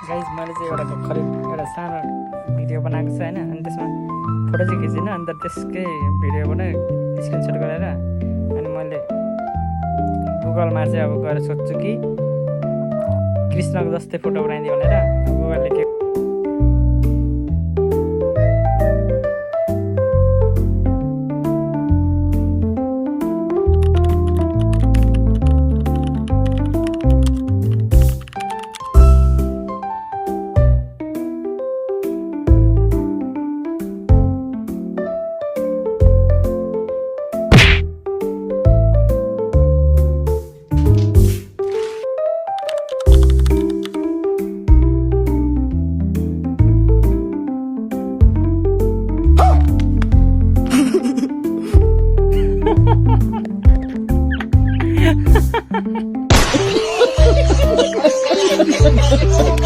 Guys मैले चाहिँ एउटा भर्खरै एउटा सानो भिडियो बनाएको छु होइन, अनि त्यसमा फोटो चाहिँ खिचिनँ, अन्त त्यसकै भिडियो बनाएँ स्क्रिनसट गरेर। अनि मैले गुगलमा चाहिँ अब गएर सोध्छु कि कृष्णको जस्तै फोटो बनाइदियो भनेर। गुगलले के Ha ha ha ha!